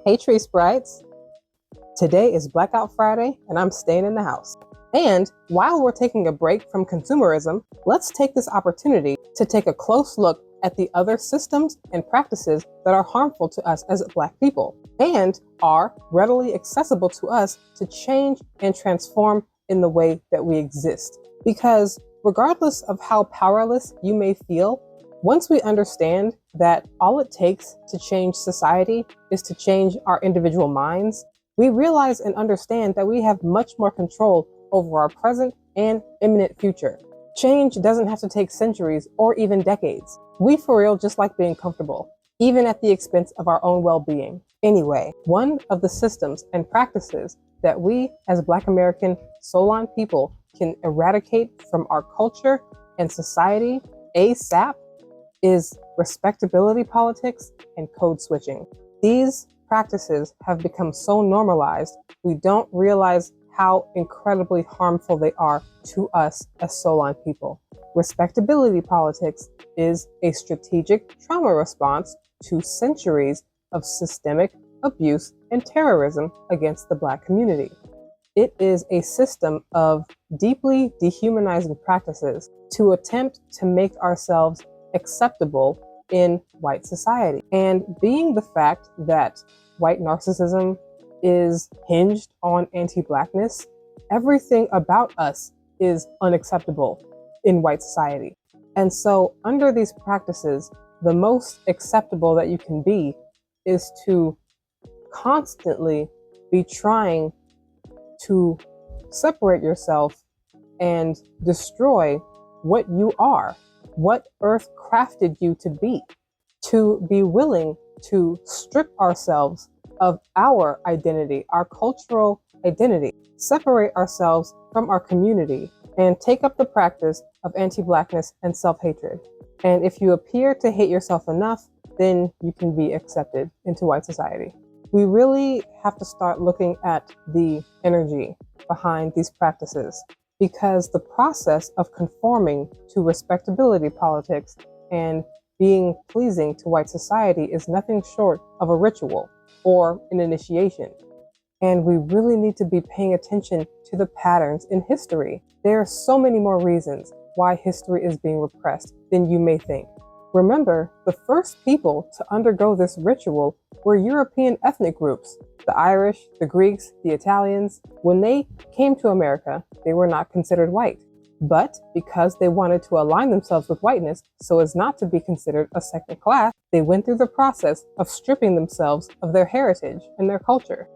Hey Tree Sprites, today is Blackout Friday and I'm staying in the house. And while we're taking a break from consumerism, let's take this opportunity to take a close look at the other systems and practices that are harmful to us as Black people and are readily accessible to us to change and transform in the way that we exist. Because regardless of how powerless you may feel, once we understand that all it takes to change society is to change our individual minds, we realize and understand that we have much more control over our present and imminent future. Change doesn't have to take centuries or even decades. We for real just like being comfortable, even at the expense of our own well-being. Anyway, one of the systems and practices that we as Black American Solon people can eradicate from our culture and society ASAP is respectability politics and code switching. These practices have become so normalized, we don't realize how incredibly harmful they are to us as Solon people. Respectability politics is a strategic trauma response to centuries of systemic abuse and terrorism against the Black community. It is a system of deeply dehumanizing practices to attempt to make ourselves acceptable in white society. And being the fact that white narcissism is hinged on anti-Blackness, everything about us is unacceptable in white society. And so under these practices, the most acceptable that you can be is to constantly be trying to separate yourself and destroy what you are, what Earth crafted you to be willing to strip ourselves of our identity, our cultural identity, separate ourselves from our community, and take up the practice of anti-Blackness and self-hatred. And if you appear to hate yourself enough, then you can be accepted into white society. We really have to start looking at the energy behind these practices, because the process of conforming to respectability politics and being pleasing to white society is nothing short of a ritual or an initiation. And we really need to be paying attention to the patterns in history. There are so many more reasons why history is being repressed than you may think. Remember, the first people to undergo this ritual were European ethnic groups, the Irish, the Greeks, the Italians. When they came to America, they were not considered white. But because they wanted to align themselves with whiteness so as not to be considered a second class, they went through the process of stripping themselves of their heritage and their culture.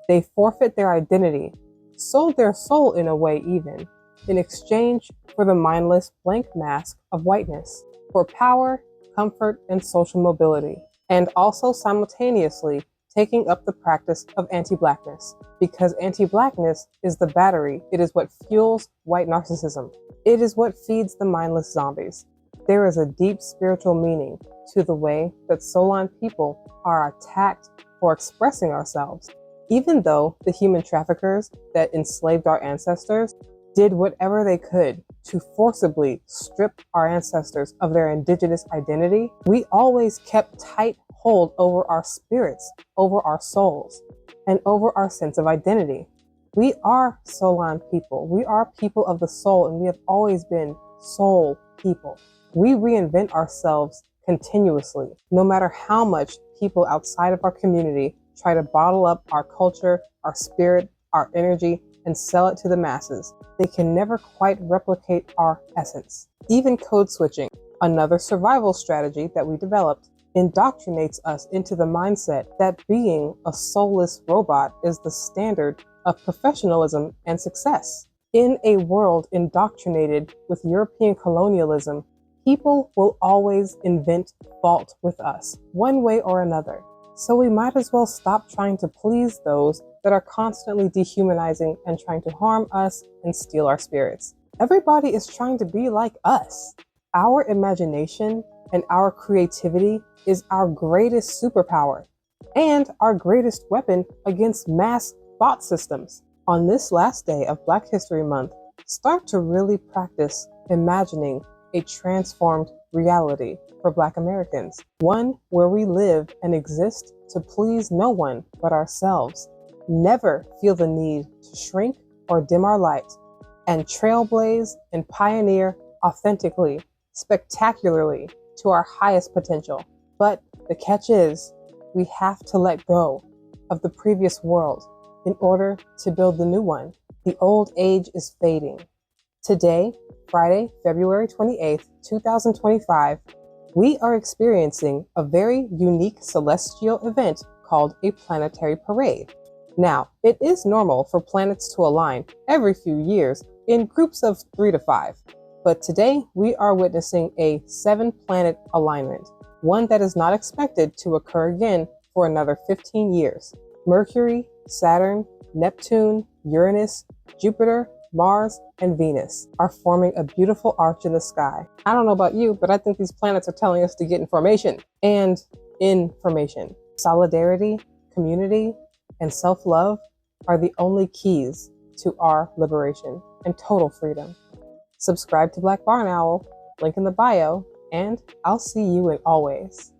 They forfeit their identity, sold their soul in a way even, in exchange for the mindless blank mask of whiteness, for power, comfort, and social mobility, and also simultaneously taking up the practice of anti-Blackness, because anti-Blackness is the battery. It is what fuels white narcissism. It is what feeds the mindless zombies. There is a deep spiritual meaning to the way that Solon people are attacked for expressing ourselves, even though the human traffickers that enslaved our ancestors did whatever they could to forcibly strip our ancestors of their indigenous identity. We always kept tight hold over our spirits, over our souls, and over our sense of identity. We are Solon people. We are people of the soul, and we have always been soul people. We reinvent ourselves continuously, no matter how much people outside of our community try to bottle up our culture, our spirit, our energy, and sell it to the masses. They can never quite replicate our essence. Even code switching, another survival strategy that we developed, indoctrinates us into the mindset that being a soulless robot is the standard of professionalism and success. In a world indoctrinated with European colonialism, people will always invent fault with us, one way or another. So we might as well stop trying to please those that are constantly dehumanizing and trying to harm us and steal our spirits. Everybody is trying to be like us. Our imagination and our creativity is our greatest superpower and our greatest weapon against mass thought systems. On this last day of Black History Month, start to really practice imagining a transformed reality for Black Americans, one where we live and exist to please no one but ourselves, never feel the need to shrink or dim our light, and trailblaze and pioneer authentically, spectacularly, to our highest potential. But the catch is, we have to let go of the previous world in order to build the new one. The old age is fading. Today, Friday, February 28th, 2025, we are experiencing a very unique celestial event called a planetary parade. Now, it is normal for planets to align every few years in groups of 3 to 5, but today we are witnessing a 7-planet alignment, one that is not expected to occur again for another 15 years. Mercury, Saturn, Neptune, Uranus, Jupiter, Mars, and Venus are forming a beautiful arch in the sky. I don't know about you, but I think these planets are telling us to get information and information. Solidarity, community, and self-love are the only keys to our liberation and total freedom. Subscribe to Black Barn Owl, link in the bio, and I'll see you in always.